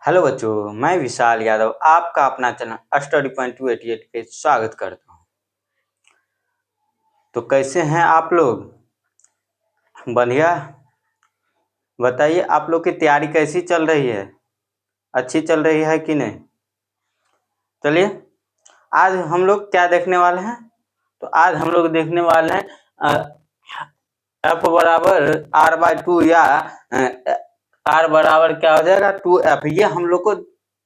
Hello बच्चों, मैं विशाल यादव आपका अपना चैनल स्टडी पॉइंट 288 पे स्वागत करता हूँ। तो कैसे हैं आप लोग? बढ़िया। बताइए आप लोग की तैयारी कैसी चल रही है? अच्छी चल रही है कि नहीं? चलिए आज हम लोग क्या देखने वाले हैं? तो आज हम लोग देखने वाले हैं एफ बराबर r/2 या r बराबर क्या हो जाएगा 2f। ये हम लोग को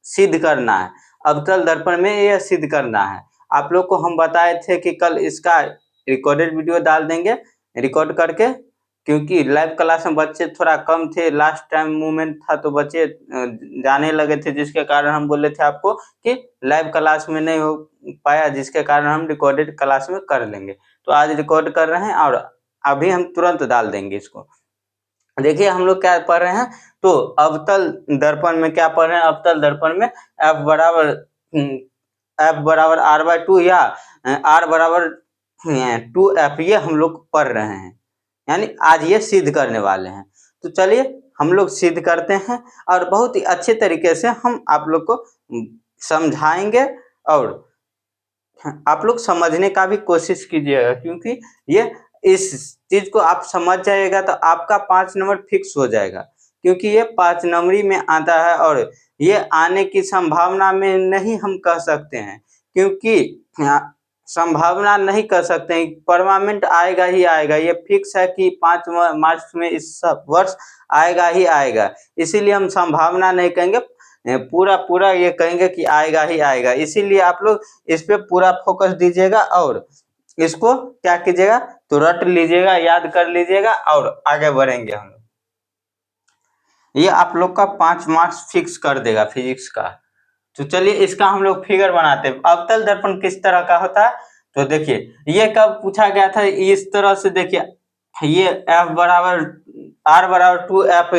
सिद्ध करना है, अवतल दर्पण में यह सिद्ध करना है। आप लोग को हम बताए थे कि कल इसका रिकॉर्डेड वीडियो डाल देंगे रिकॉर्ड करके, क्योंकि लाइव क्लास में बच्चे थोड़ा कम थे। लास्ट टाइम मूवमेंट था तो बच्चे जाने लगे थे, जिसके कारण हम बोले थे आपको कि लाइव क्लास में नहीं हो पाया, जिसके कारण हम रिकॉर्डेड क्लास में कर लेंगे। तो आज रिकॉर्ड कर रहे हैं और अभी हम तुरंत डाल देंगे इसको। देखिए हम लोग क्या पढ़ रहे हैं, तो अवतल दर्पण में क्या पढ़ रहे हैं? अवतल दर्पण में f बराबर r/2 या r बराबर 2f ये हम लोग पढ़ रहे हैं, यानी आज ये सिद्ध करने वाले हैं। तो चलिए हम लोग सिद्ध करते हैं और बहुत ही अच्छे तरीके से हम आप लोग को समझाएंगे और आप लोग समझने का भी कोशिश कीजिएगा, क्योंकि ये इस चीज को आप समझ जाइएगा तो आपका 5 नंबर फिक्स हो जाएगा, क्योंकि ये 5 नंबरी में आता है और ये आने की संभावना में नहीं हम कह सकते हैं, क्योंकि संभावना नहीं कर सकते हैं। परमानेंट आएगा ही आएगा, ये फिक्स है कि 5 मार्च में इस वर्ष आएगा ही आएगा। इसीलिए हम संभावना नहीं कहेंगे, पूरा ये कहेंगे कि आएगा ही आएगा। इसीलिए आप लोग इस पे पूरा फोकस दीजिएगा और इसको क्या कीजिएगा, तो रट लीजिएगा, याद कर लीजिएगा और आगे बढ़ेंगे हम। ये आप लोग का 5 मार्क्स फिक्स कर देगा फिजिक्स का। तो चलिए इसका हम लोग फिगर बनाते हैं। अवतल दर्पण किस तरह का होता है, तो देखिए ये कब पूछा गया था, इस तरह से देखिए ये f बराबर r बराबर 2f,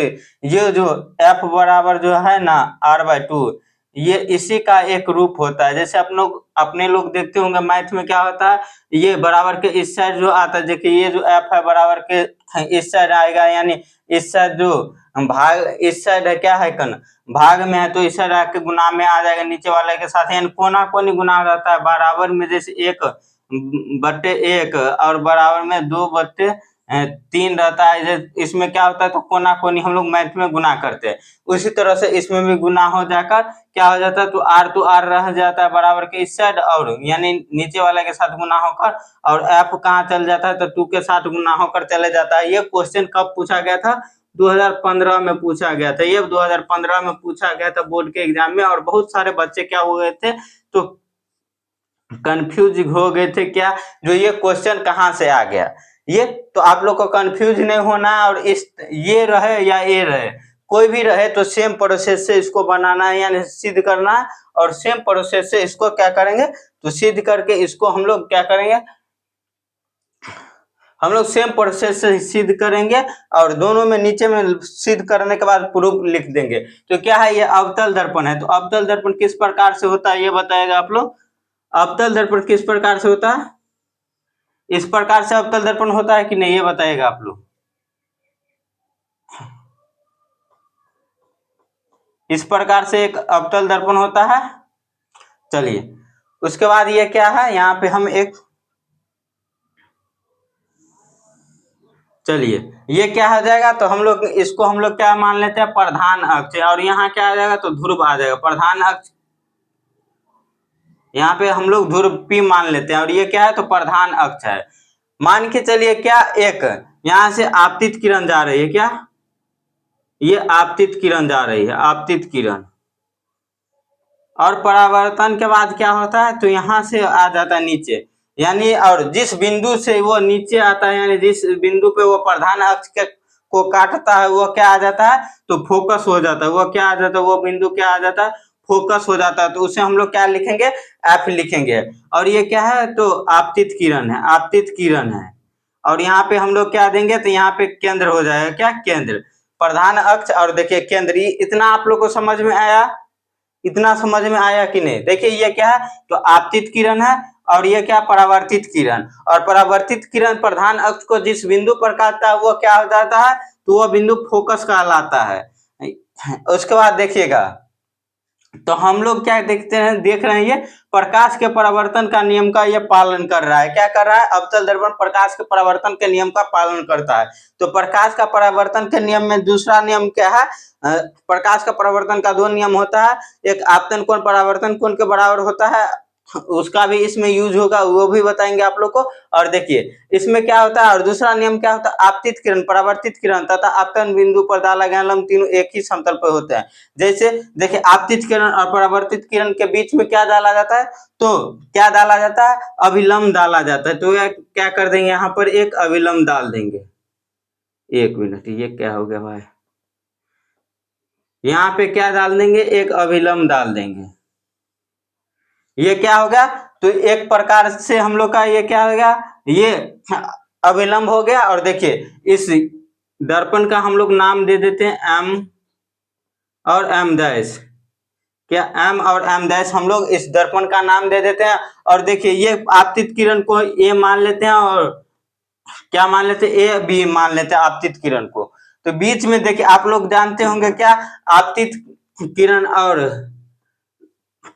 ये जो f बराबर जो है ना r/2, ये इसी का एक रूप होता है। जैसे अपने लोग देखते होंगे मैथ में क्या होता है, ये बराबर के इस साइड जो आता है, देखिए ये जो f है बराबर के इस साइड आएगा, यानी इस साइड जो भाग इस साइड है क्या है कन भाग में है, तो इस साइड आके गुना में आ जाएगा नीचे वाले के साथ, यानी कोना कोनी गुना रहता है। बराबर में जैसे 1/1 और बराबर में 2/3 रहता है। इसमें क्या होता है, तो कोना कोनी हम लोग मैथ में गुना करते हैं। उसी तरह से इसमें भी गुना हो जाकर क्या हो जाता है, तो r रह जाता है बराबर के इस साइड, और यानी नीचे वाले के साथ गुना होकर, और f कहाँ चल जाता है, तो 2 के साथ गुना होकर चले जाता है। ये क्वेश्चन कब पूछा गया था, 2015 में पूछा गया था। ये 2015 में पूछा गया था बोर्ड के एग्जाम में, और बहुत सारे बच्चे क्या हो गए थे, तो कंफ्यूज हो गए थे क्या, जो ये क्वेश्चन कहाँ से आ गया। ये तो आप लोग को कंफ्यूज नहीं होना, और इस ये रहे या ये रहे, कोई भी रहे तो सेम प्रोसेस से इसको बनाना है, यानी सिद्ध करना है। और सेम प्रोसेस से इसको क्या करेंगे, तो सिद्ध करके इसको हम लोग क्या करेंगे, हम लोग सेम प्रोसेस से सिद्ध करेंगे, और दोनों में नीचे में सिद्ध करने के बाद प्रूफ लिख देंगे। तो क्या है, ये अवतल दर्पण है। तो अवतल दर्पण किस प्रकार से होता है ये बताएगा आप लोग। अवतल दर्पण किस प्रकार से होता है, इस प्रकार से अवतल दर्पण होता है कि नहीं, ये बताएगा आप लोग। इस प्रकार से एक अवतल दर्पण होता है। चलिए उसके बाद ये क्या है, यहाँ पे हम एक, चलिए ये क्या हो जाएगा, तो हम लोग इसको हम लोग क्या मान लेते हैं, प्रधान अक्ष, और यहाँ क्या आ जाएगा, तो ध्रुव आ जाएगा। प्रधान अक्ष यहाँ पे हम लोग ध्रुव P मान लेते हैं, और ये क्या है, तो प्रधान अक्ष है। मान के चलिए क्या, एक यहाँ से आपतित किरण जा रही है, क्या ये आपतित किरण जा रही है, आपतित किरण, और परावर्तन के बाद क्या होता है, तो यहाँ से आ जाता है नीचे, यानी और जिस बिंदु से वो नीचे आता है, यानी जिस बिंदु पे वो प्रधान अक्ष के को काटता है, वो क्या आ जाता है, तो फोकस हो जाता है। वो क्या आ जाता है, वो बिंदु क्या आ जाता है, फोकस हो जाता है। तो उसे हम लोग क्या लिखेंगे, एफ लिखेंगे। और ये क्या है, तो आपतित किरण है, आपतित किरण है। और यहाँ पे हम लोग क्या देंगे, तो यहाँ पे केंद्र हो जाएगा, क्या केंद्र, प्रधान अक्ष, और देखिए केंद्र। इतना आप लोग को समझ में आया, इतना समझ में आया कि नहीं। देखिए ये क्या है, तो आपतित किरण है, और ये क्या, परावर्तित किरण। और परावर्तित किरण प्रधान अक्ष को जिस बिंदु पर काटता है वो क्या हो जाता है, तो वह बिंदु फोकस कहलाता है। उसके बाद देखिएगा, तो हम लोग क्या देखते हैं, देख रहे हैं, ये प्रकाश के परावर्तन का नियम का ये पालन कर रहा है। क्या कर रहा है? अवतल दर्पण प्रकाश के परावर्तन के नियम का पालन करता है। तो प्रकाश का परावर्तन के नियम में दूसरा नियम क्या है? प्रकाश का परावर्तन का दो नियम होता है। एक आपतन कोण परावर्तन कोण के बराबर होता है, उसका भी इसमें यूज होगा, वो भी बताएंगे आप लोग को। और देखिए इसमें क्या होता है, और दूसरा नियम क्या होता है, आपतित किरण, परावर्तित किरण तथा आपतन बिंदु पर डाला गया लंब तीनों एक ही समतल पर होते हैं। जैसे देखिए आपतित किरण और परावर्तित किरण के बीच में क्या डाला जाता है, तो क्या डाला जाता है, अभिलंब डाला जाता है। तो क्या कर देंगे, यहाँ पर एक अभिलंब डाल देंगे। एक मिनट, ये क्या हो गया भाई, यहाँ पे क्या डाल देंगे, एक अभिलंब डाल देंगे। ये क्या होगा, तो एक प्रकार से हम लोग का ये क्या हो गया, ये अभिलंब हो गया। और देखिए इस दर्पण का हम लोग नाम दे देते हैं एम और एम डैश। क्या एम और एम डैश हम लोग इस दर्पण का नाम दे देते हैं। और देखिए ये आपतित किरण को ए मान लेते हैं, और क्या मान लेते हैं, ए बी मान लेते हैं आपतित किरण को। तो बीच में देखिए आप लोग जानते होंगे क्या, आपतित किरण और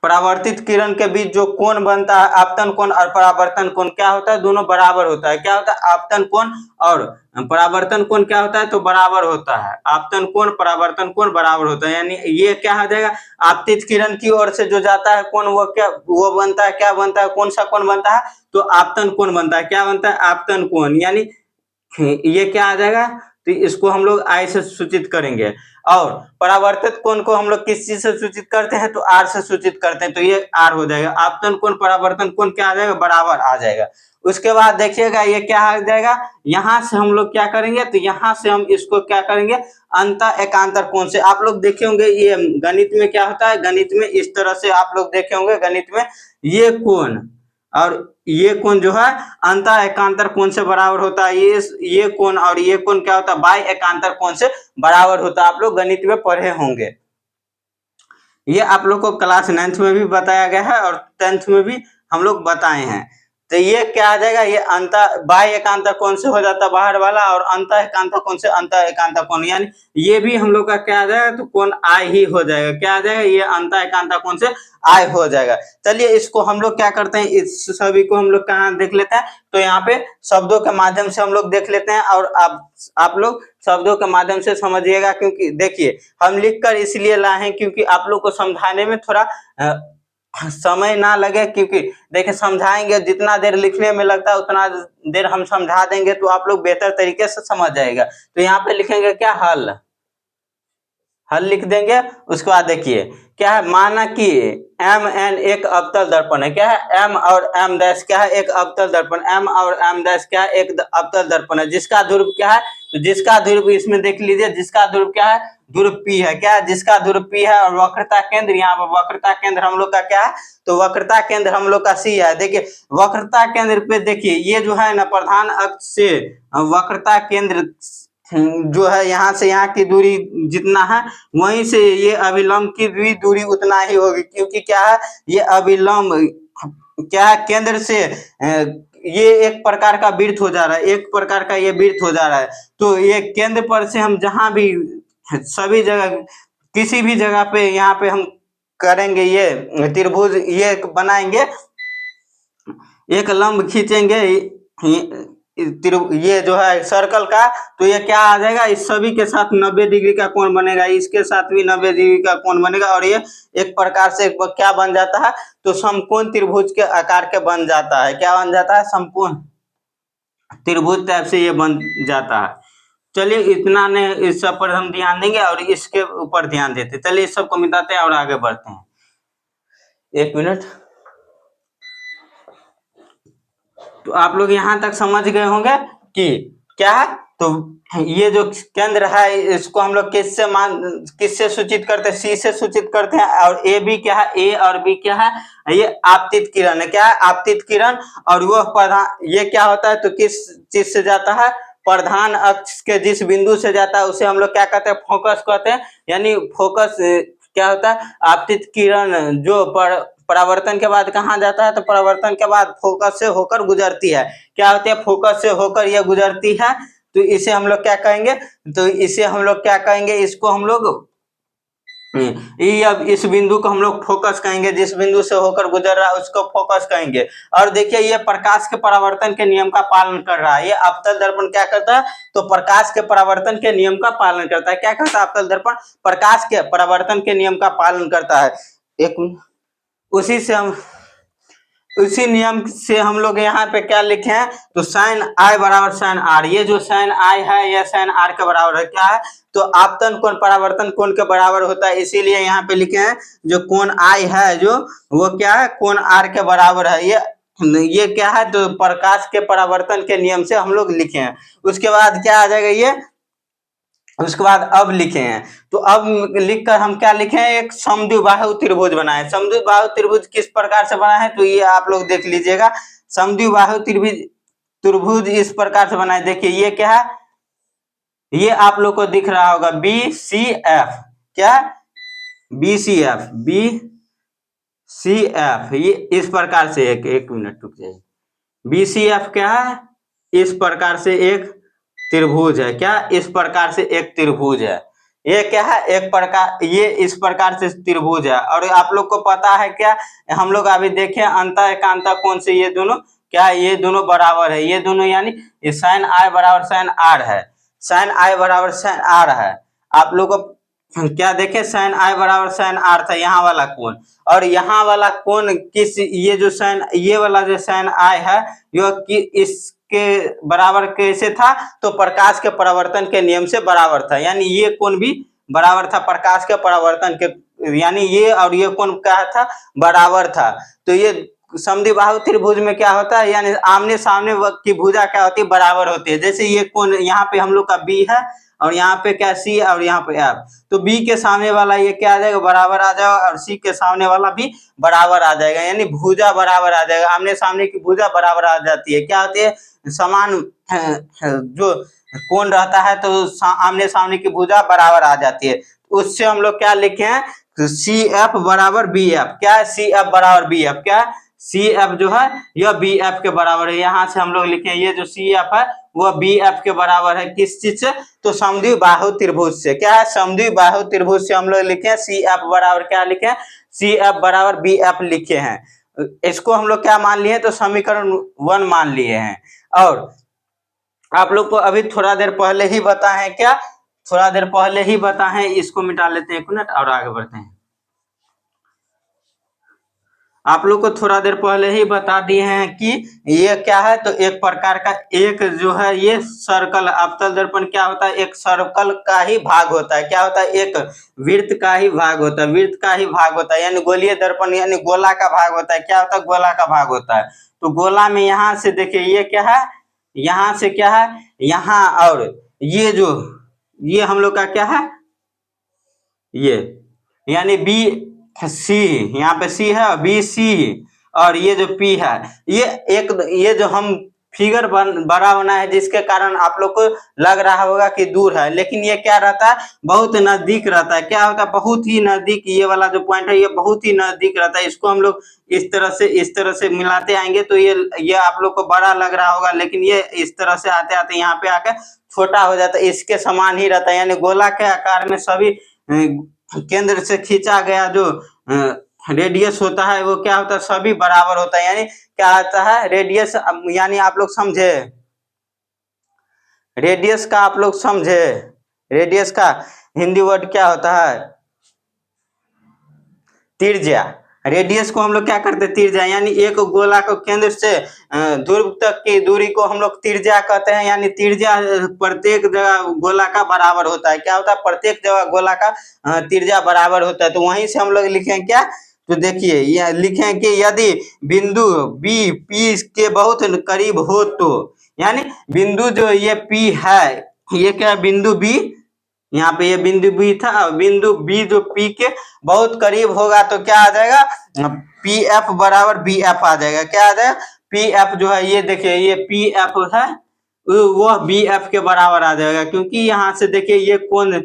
परावर्तित किरण के बीच जो कोण बनता है, आपतन कोण और परावर्तन कोण, क्या होता है, दोनों बराबर होता है। क्या होता है, आपतन कोण और परावर्तन कोण क्या होता है, तो बराबर होता है। आपतन कोण परावर्तन कोण बराबर होता है। यानी ये क्या हो जाएगा, आपतित किरण की ओर से जो जाता है कोण, वो क्या वो बनता है, क्या बनता है, कौन सा कोण बनता है, तो आपतन कोण बनता है। क्या बनता है, आपतन कोण। यानी ये क्या आ जाएगा, तो इसको हम लोग आई से सूचित करेंगे। और परावर्तित कोण को हम लोग किस चीज से सूचित करते हैं, तो आर से सूचित करते हैं। तो ये आर हो जाएगा। आपतन कोण परावर्तन कोण क्या आ जाएगा, बराबर आ जाएगा। उसके बाद देखिएगा ये क्या आ जाएगा, यहां से हम लोग क्या करेंगे, तो यहां से हम इसको क्या करेंगे, अंत एकांतर कोण से। आप लोग देखे होंगे ये गणित में क्या होता है, गणित में इस तरह से आप लोग देखे होंगे, गणित में ये कोण और ये कोण जो है अंत एकांतर कोण से बराबर होता है। ये कोण और ये कोण क्या होता है, बाय एकांतर कोण से बराबर होता है। आप लोग गणित में पढ़े होंगे, ये आप लोग को क्लास 9th में भी बताया गया है और 10th में भी हम लोग बताए हैं। तो ये क्या आ जाएगा, ये अंत बाह्य एकांतर कोण से हो जाता है बाहर वाला, और अंत एकांतर कोण से अंत एकांतर कोण, यानी ये भी हम लोग का क्या आ जाएगा, तो कोण आई ही हो जाएगा। क्या आ जाएगा, ये अंत एकांतर कोण से आई हो जाएगा। चलिए इसको हम लोग क्या करते हैं, इस सभी को हम लोग कहाँ देख लेते हैं, तो यहाँ पे शब्दों के माध्यम से हम लोग देख लेते हैं। और आप लोग शब्दों के माध्यम से समझिएगा, क्योंकि देखिए हम लिख कर इसलिए लाए हैं क्योंकि आप लोग को समझाने में थोड़ा समय ना लगे। क्योंकि देखिए समझाएंगे, जितना देर लिखने में लगता है उतना देर हम समझा देंगे, तो आप लोग बेहतर तरीके से समझ जाएगा। तो यहाँ पे लिखेंगे क्या, हल, हल लिख देंगे। उसके बाद देखिए क्या है, माना कि एम एन एक अवतल दर्पण है। क्या है, एम और एम डैश क्या है, एक अवतल दर्पण। एम और एम डैश क्या है, एक अवतल दर्पण है, जिसका ध्रुव क्या है, तो जिसका ध्रुव इसमें देख लीजिए, जिसका ध्रुव क्या है, ध्रुव पी है। क्या है, जिसका ध्रुव पी है। और वक्रता केंद्र, यहाँ पर वक्रता केंद्र हम लोग का क्या है, तो वक्रता केंद्र हम लोग का सी है। देखिए वक्रता केंद्र पे देखिए ये जो है ना, प्रधान अक्ष से वक्रता केंद्र जो है, यहाँ से यहाँ की दूरी जितना है, वहीं से ये अभिलंब की भी दूरी उतना ही होगी। क्योंकि क्या है, ये अभिलंब क्या है, केंद्र से ये एक प्रकार का वृत्त हो जा रहा है, एक प्रकार का ये वृत्त हो जा रहा है। तो ये केंद्र पर से हम जहां भी सभी जगह किसी भी जगह पे यहाँ पे हम करेंगे, ये त्रिभुज ये बनाएंगे, एक लंब खींचेंगे ये जो है सर्कल का, तो ये क्या आ जाएगा, इस सभी के साथ 90 डिग्री का कोण बनेगा, इसके साथ भी 90 डिग्री का कोण बनेगा। और ये एक प्रकार से क्या बन जाता है, तो समकोण त्रिभुज के आकार के बन जाता है। क्या बन जाता है, समकोण त्रिभुज टाइप से ये बन जाता है। चलिए इतना ने इस सब पर हम ध्यान देंगे और इसके ऊपर ध्यान देते। चलिए इस सब को मिटाते हैं और आगे बढ़ते हैं। एक मिनट, तो आप लोग यहाँ तक समझ गए होंगे कि क्या है, तो ये जो केंद्र है इसको हम लोग किससे सूचित करते हैं, सी से सूचित करते हैं। और ए बी क्या है, ए और बी क्या है, ये आपतित किरण है। क्या है, आपतित किरण। और वह प्रधान, ये क्या होता है, तो किस चीज से जाता है, प्रधान अक्ष के जिस बिंदु से जाता है उसे हम लोग क्या कहते हैं, फोकस कहते हैं। यानी फोकस क्या होता है, आपतित किरण जो परावर्तन के बाद कहाँ जाता है, तो परावर्तन के बाद फोकस से होकर गुजरती है। क्या होती है, फोकस से होकर यह गुजरती है। तो इसे हम लोग क्या कहेंगे, तो इसे हम लोग क्या कहेंगे, इसको हम लोग ये अब इस बिंदु को हम लोग फोकस कहेंगे, जिस बिंदु से होकर गुजर रहा है उसको फोकस कहेंगे। और देखिए ये प्रकाश के परावर्तन के नियम का पालन कर रहा है। ये अवतल दर्पण क्या करता है, तो प्रकाश के परावर्तन के नियम का पालन करता है। क्या करता है अवतल दर्पण, प्रकाश के परावर्तन के नियम का पालन करता है। एक उसी नियम से हम लोग यहाँ पे क्या लिखे हैं, तो साइन आई बराबर साइन आर। ये जो साइन आई है यह साइन आर के बराबर है। क्या है, तो आपतन कोण परावर्तन कोण के बराबर होता है, इसीलिए यहाँ पे लिखे हैं जो कोण आई है जो वो क्या है, कोण आर के बराबर है। ये क्या है, तो प्रकाश के परावर्तन के नियम से हम लोग लिखे हैं। उसके बाद क्या आ जाएगा ये, उसके बाद अब लिखे हैं, तो अब लिखकर हम क्या लिखे हैं, एक समद्विबाहु त्रिभुज बनाए। समद्विबाहु त्रिभुज किस प्रकार से बना है, तो ये आप लोग देख लीजिएगा। समद्विबाहु त्रिभुज इस प्रकार से बनाए। देखिए ये क्या है, ये आप लोग को दिख रहा होगा BCF। क्या, BCF, BCF ये इस प्रकार से एक मिनट रुक जाइए। BCF क्या है, इस प्रकार से एक त्रिभुज है। क्या, इस प्रकार से एक त्रिभुज है। ये क्या है, एक प्रकार, ये इस प्रकार से त्रिभुज है। और आप लोग को पता है क्या, हम लोग अभी देखे अंत एकांत कोण से ये दोनों क्या, ये दोनों बराबर है। ये दोनों यानी ये साइन आई बराबर साइन आर है, साइन आई बराबर साइन आर है। आप लोग को क्या देखे, साइन आई बराबर साइन आर था यहाँ वाला कोण, और यहाँ वाला कोण किस, ये जो साइन, ये वाला जो साइन आई है यह कि इसके बराबर कैसे था, तो प्रकाश के परावर्तन के नियम से बराबर था। यानी ये कोण भी बराबर था प्रकाश के परावर्तन के, यानी ये और ये कोण क्या था, बराबर था। तो ये समद्विबाहु त्रिभुज में क्या होता है, यानी आमने सामने की भुजा क्या होती है, बराबर होती है। जैसे ये कोण यहाँ पे हम लोग का B है और यहाँ पे क्या C और यहाँ पे F, तो B के सामने वाला ये क्या आ जाएगा, बराबर आ जाएगा, और C के सामने वाला भी बराबर आ जाएगा। यानी भुजा बराबर आ जाएगा, आमने सामने की भुजा बराबर आ जाती है। क्या होती है, समान जो कोण रहता है तो आमने सामने की भुजा बराबर आ जाती है। उससे हम लोग क्या लिखे हैं, CF बराबर BF। क्या है, CF बराबर BF। क्या है, CF जो है यह BF के बराबर है। यहाँ से हम लोग लिखे ये जो CF है वह BF के बराबर है। किस चीज से, तो समद्विबाहु त्रिभुज से। क्या है, समद्विबाहु त्रिभुज से हम लोग लिखे हैं CF बराबर क्या लिखे हैं, CF बराबर BF लिखे हैं। इसको हम लोग क्या मान लिए, तो समीकरण 1 मान लिए हैं। और आप लोग को अभी थोड़ा देर पहले ही बताएं, क्या थोड़ा देर पहले ही बताएं, इसको मिटा लेते हैं 1 मिनट और आगे बढ़ते हैं। आप लोग को थोड़ा देर पहले ही बता दिए हैं कि ये क्या है, तो एक प्रकार का एक जो है ये सर्कल, अवतल दर्पण क्या होता है, एक सर्कल का ही भाग होता है। क्या होता है, एक वृत्त का ही भाग होता है, वृत्त का ही भाग होता है। यानी गोलीय दर्पण यानी गोला का भाग होता है। क्या होता है, गोला का भाग होता है। तो गोला में यहाँ से देखिए ये क्या है, यहाँ से क्या है, यहाँ, और ये जो ये हम लोग का क्या है, ये यानी BC, यहाँ पे C है, BC, और ये जो P है, ये जो हम फिगर बड़ा बना है जिसके कारण आप लोग को लग रहा होगा कि दूर है, लेकिन ये क्या रहता है, बहुत नजदीक रहता है। क्या होता है, बहुत ही नजदीक। ये वाला जो पॉइंट है ये बहुत ही नजदीक रहता है। इसको हम लोग इस तरह से मिलाते आएंगे तो ये आप लोग को बड़ा लग रहा होगा, लेकिन ये इस तरह से आते आते यहाँ पे आकर छोटा हो जाता है, इसके समान ही रहता है। यानी गोला के आकार में सभी केंद्र से खींचा गया जो रेडियस होता है वो क्या होता है, सभी बराबर होता है। यानी क्या आता है, रेडियस, यानी आप लोग समझे, रेडियस का आप लोग समझे, रेडियस का हिंदी वर्ड क्या होता है, त्रिज्या। रेडियस को हम लोग क्या करते हैं, त्रिज्या। यानी एक गोला को केंद्र से ध्रुव तक की दूरी को हम लोग त्रिज्या कहते हैं। यानी त्रिज्या प्रत्येक जगह गोला का बराबर होता है। क्या होता है, प्रत्येक जगह गोला का त्रिज्या बराबर होता है। तो वहीं से हम लोग लिखें क्या, तो देखिए ये लिखें कि यदि बिंदु B P के बहुत करीब हो तो, यानी बिंदु जो ये P है, ये क्या बिंदु B, यहाँ पे ये बिंदु B था, बिंदु B जो P के बहुत करीब होगा तो क्या आ जाएगा, PF बराबर BF आ जाएगा। क्या आ जाएगा, PF जो है ये देखिए ये PF है वह BF के बराबर आ जाएगा। क्योंकि यहाँ से देखिए ये कोण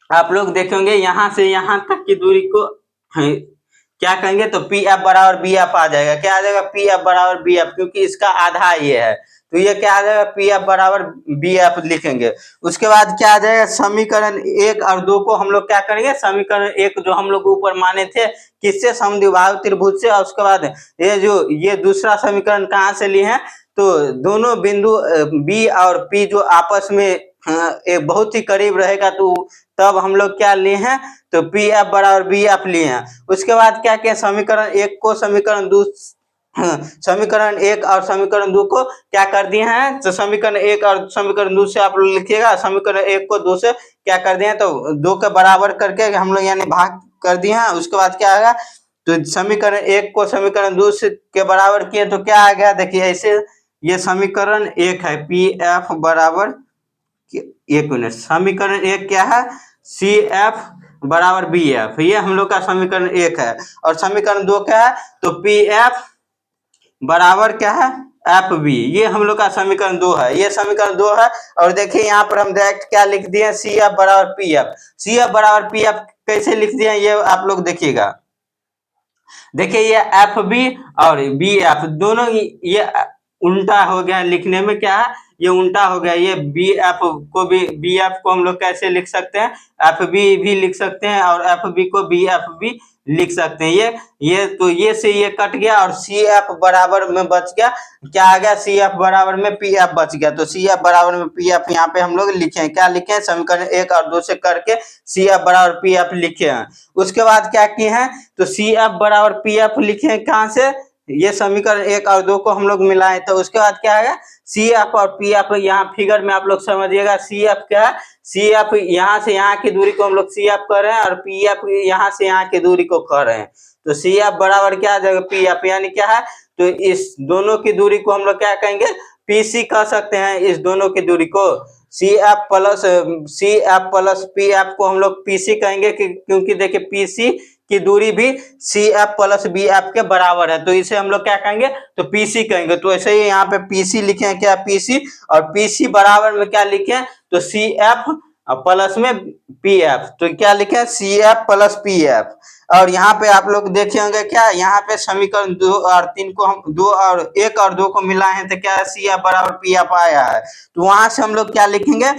आप लोग देखेंगे यहाँ से यहाँ तक की दूरी को क्या कहेंगे, तो PF बराबर BF आ जाएगा। क्या आ जाएगा, PF बराबर BF, क्योंकि इसका आधा ये है। तो ये क्या आ जाएगा, पी एफ बराबर बी एफ लिखेंगे। उसके बाद क्या आ जाएगा, समीकरण 1 और 2 को हम लोग क्या करेंगे, समीकरण 1 जो हम लोग ऊपर माने थे किससे, समद्विबाहु त्रिभुज से, और उसके बाद ये दूसरा समीकरण कहाँ से लिए हैं, तो दोनों बिंदु बी और पी जो आपस में एक बहुत ही करीब रहेगा, तो तब हम लोग क्या लिए हैं, तो पी एफ बराबर बी एफ लिए हैं। उसके बाद क्या किया, समीकरण 1 को समीकरण 1 और समीकरण 2 को क्या कर दिए हैं, तो समीकरण 1 और समीकरण 2 से आप लोग लिखिएगा, समीकरण 1 को 2 से क्या कर दिए हैं, तो 2 के बराबर करके हम लोग यानी भाग कर दिए हैं। उसके बाद क्या आएगा, तो समीकरण 1 को समीकरण 2 के बराबर किए तो क्या आ गया, देखिए ऐसे, ये समीकरण 1 है, पी एफ बराबर, एक मिनट, समीकरण 1 क्या है, सी एफ बराबर बी एफ, ये हम लोग का समीकरण 1 है। और समीकरण 2 क्या है, तो पी एफ बराबर क्या है, एफ बी, ये हम लोग का समीकरण 2 है, ये समीकरण 2 है। और देखिए यहाँ पर हम डायरेक्ट क्या लिख दिए, सी एफ बराबर पी एफ। सी एफ बराबर पी एफ कैसे लिख दिए, ये आप लोग देखिएगा, देखिए ये एफ बी और बी एफ दोनों ये उल्टा हो गया लिखने में, क्या है, ये उल्टा हो गया। ये बी एफ को भी, बी एफ को हम लोग कैसे लिख सकते हैं, एफ बी भी लिख सकते हैं, और एफ बी को बी एफ भी लिख सकते हैं। ये तो ये से ये कट गया, और सी एफ बराबर में बच गया, क्या आ गया, सी एफ बराबर में पी एफ बच गया। तो सी एफ बराबर में पी एफ यहाँ पे हम लोग लिखे हैं, क्या लिखे हैं, समीकरण 1 और 2 से करके सी एफ बराबर पी एफ लिखे हैं। उसके बाद क्या किए हैं, तो सी एफ बराबर पी एफ लिखे हैं, कहाँ से, ये समीकरण 1 और 2 को हम लोग मिलाएं। तो उसके बाद क्या आएगा, सी एफ और पी एफ, यहाँ फिगर में आप लोग समझिएगा, सी एफ क्या है, सी एफ यहाँ से यहाँ की दूरी को हम लोग सी एफ कर रहे हैं, और पी एफ यहाँ से यहाँ की दूरी को कर रहे हैं। तो सी एफ बराबर क्या आ जाएगा, पी एफ, यानी क्या है, तो इस दोनों की दूरी को हम लोग क्या कहेंगे, पीसी कह सकते हैं, इस दोनों की दूरी को C F plus P F को हम लोग पीसी कहेंगे, क्योंकि देखिए पीसी की दूरी भी C F plus B F के बराबर है, तो इसे हम लोग क्या कहेंगे, तो पीसी कहेंगे। तो ऐसे ही यहाँ पे पीसी लिखे हैं, क्या, पीसी, और पीसी बराबर में क्या लिखे हैं, तो सी एफ प्लस में पी एफ, तो क्या लिखे हैं, C F plus P F. और यहाँ पे आप लोग देखे होंगे, क्या, यहाँ पे समीकरण 2 और 3 को हम 2 और 1 और 2 को मिलाए हैं, तो क्या, सी एफ बराबर पी एफ आया है। तो वहां से हम लोग क्या लिखेंगे,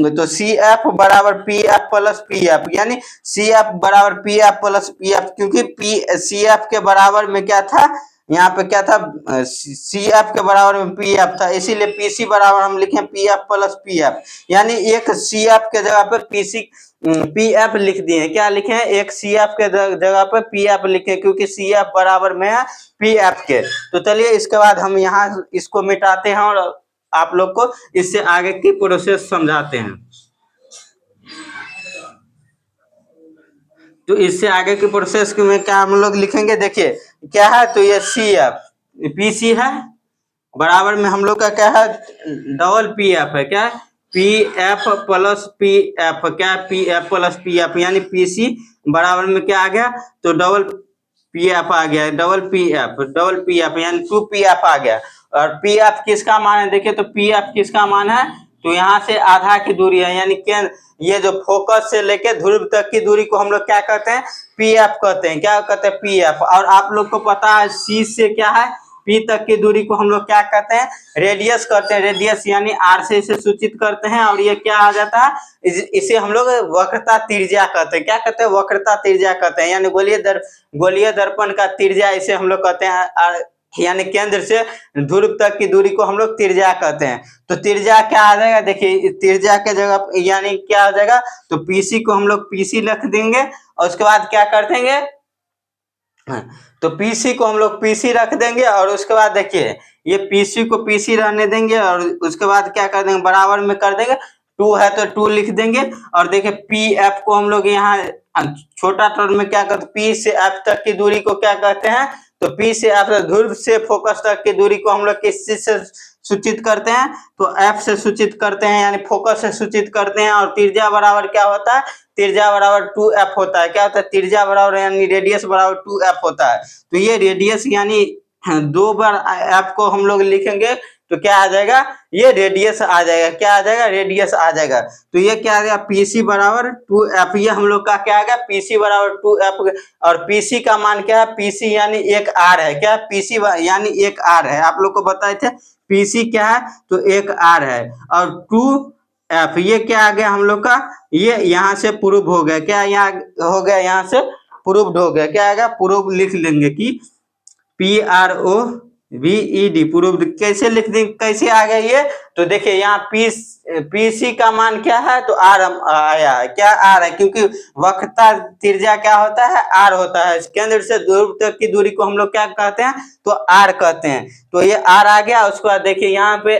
तो सी एफ बराबर P F plus P F, यानी सी एफ बराबर P F plus P F, क्योंकि पी सी एफ के बराबर में क्या था, यहाँ पे क्या था, सी एफ के बराबर में पी एफ था, इसीलिए पीसी बराबर हम लिखे P F plus P F, यानी एक सी एफ के जगह पे पी एफ लिख दिए, क्या लिखे हैं, एक सी एफ के जगह पे पी एफ लिखे, क्योंकि सी एफ बराबर में है पी एफ के। तो चलिए इसके बाद हम यहाँ इसको मिटाते हैं, और आप लोग को इससे आगे की प्रोसेस समझाते हैं। तो इससे आगे की प्रोसेस में क्या हम लोग लिखेंगे, देखिए क्या है, तो ये सी एफ पीसी है, बराबर में हम लोग का क्या है, डबल पी एफ है, क्या, P F plus P F, क्या, P F plus P F, यानी पीसी बराबर में क्या आ गया, तो डबल पी एफ आ गया, डबल पी एफ यानी 2 पी एफ आ गया। और पी एफ किसका मान है, देखिए, तो पी एफ किसका मान है, तो यहाँ से आधा की दूरी है, यानी केंद्र, ये जो फोकस से लेके ध्रुव तक की दूरी को हम लोग क्या कहते हैं, पी एफ कहते हैं, क्या कहते हैं, पी एफ। और आप लोग को पता है सी से क्या है, पी तक की दूरी को हम लोग क्या कहते हैं, रेडियस कहते हैं, रेडियस यानी आर से इसे सूचित करते हैं, और ये क्या आ जाता है, इसे हम लोग वक्रता त्रिज्या कहते हैं, क्या कहते हैं, वक्रता त्रिज्या कहते हैं, यानी गोलीय दर्पण का त्रिज्या इसे हम लोग कहते हैं, यानी केंद्र से ध्रुव तक की दूरी को हम लोग त्रिज्या कहते हैं। तो त्रिज्या क्या आ जाएगा, देखिए त्रिज्या के जगह यानी क्या आ जाएगा, तो पीसी को हम लोग पीसी रख देंगे, और उसके बाद क्या कर देंगे, तो पीसी को हम लोग पीसी रख देंगे, और उसके बाद देखिए ये पीसी को पीसी रहने देंगे, और उसके बाद क्या कर देंगे, बराबर में कर देंगे, 2 है तो 2 लिख देंगे। और देखिए पी एफ को हम लोग यहाँ छोटा टर्म में क्या करते हैं, पी से एफ तक की दूरी को क्या कहते हैं, तो पी से एफ ध्रुव से फोकस तक की दूरी को हम लोग किस चीज से सूचित करते हैं, तो एफ से सूचित करते हैं, यानी फोकस से सूचित करते हैं। और त्रिज्या बराबर क्या होता है, त्रिज्या बराबर 2f होता है, क्या होता है, त्रिज्या बराबर यानी रेडियस बराबर 2f होता है। तो ये रेडियस यानी 2 बार f को हम लोग लिखेंगे, तो क्या आ जाएगा, ये रेडियस आ जाएगा, क्या आ जाएगा, रेडियस आ जाएगा। तो ये क्या आ गया, पीसी बराबर 2f, ये हम लोग का क्या आ गया, पीसी बराबर 2f। और पीसी का मान क्या है, पीसी यानी एक आर है, क्या पीसी यानी एक आर है, आप लोग को बताए थे पीसी क्या है, तो एक आर है। और 2f ये क्या आ गया हम लोग का, ये यहाँ से प्रूव हो गया, क्या यहाँ हो गया, यहाँ से प्रूव्ड हो गया, क्या आएगा, प्रूव लिख लेंगे कि PROVED प्रूव्ड। कैसे लिख देंगे, कैसे आ गया ये, तो देखिए यहाँ पीसी का मान क्या है, तो आर आया है, क्या आर है, क्योंकि वक्रता त्रिज्या क्या होता है, आर होता है। केंद्र से ध्रुव तक की दूरी को हम लोग क्या कहते हैं, तो आर कहते हैं। तो ये आर आ गया, उसके बाद देखिए यहाँ पे,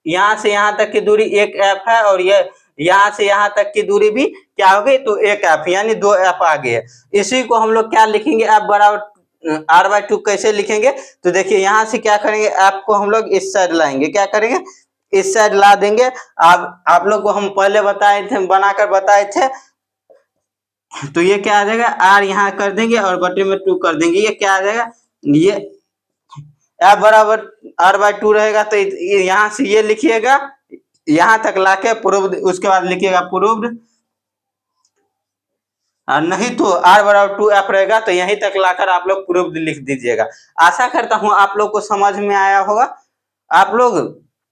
यहाँ से यहाँ तक की दूरी एक एफ है, और ये यहाँ से यहाँ तक की दूरी भी क्या हो गई, तो एक एफ, यानी 2f आ गए। इसी को हम लोग क्या लिखेंगे, एफ बराबर r/2 कैसे लिखेंगे, तो देखिए यहाँ से क्या करेंगे, एफ को हम लोग इस साइड लाएंगे, क्या करेंगे, इस साइड ला देंगे। आप लोग को हम पहले बताए थे, बनाकर बताए थे। तो ये क्या आ जाएगा, आर यहाँ कर देंगे और बटे में 2 कर देंगे, ये क्या आ जाएगा, ये एफ बराबर r/2 रहेगा। तो यहाँ से ये लिखिएगा, यहाँ तक लाके प्रूव्ड, उसके बाद लिखिएगा प्रूव्ड, नहीं तो r बराबर 2f रहेगा, तो यहीं तक लाकर आप लोग प्रूव्ड लिख दीजिएगा। आशा करता हूं आप लोग को समझ में आया होगा। आप लोग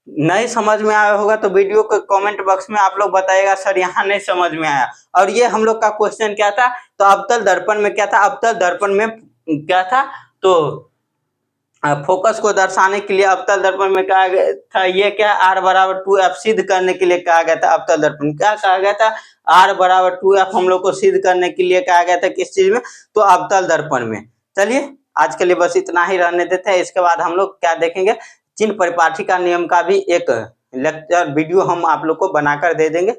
नहीं समझ में आया होगा तो वीडियो के कमेंट बॉक्स में आप लोग बताइएगा, सर यहाँ नहीं समझ में आया। और ये हम लोग का क्वेश्चन क्या था, तो अवतल दर्पण में क्या था, अवतल दर्पण में क्या था, तो फोकस को दर्शाने के लिए अवतल दर्पण में कहा गया था, ये क्या, r बराबर 2f सिद्ध करने के लिए कहा गया था। अवतल दर्पण क्या कहा गया था, r बराबर 2f हम लोग को सिद्ध करने के लिए कहा गया था, किस चीज में, तो अवतल दर्पण में। चलिए आज के लिए बस इतना ही रहने देते हैं। इसके बाद हम लोग क्या देखेंगे, चिन्ह परिपाटी का नियम का भी एक लेक्चर वीडियो हम आप लोग को बनाकर दे देंगे।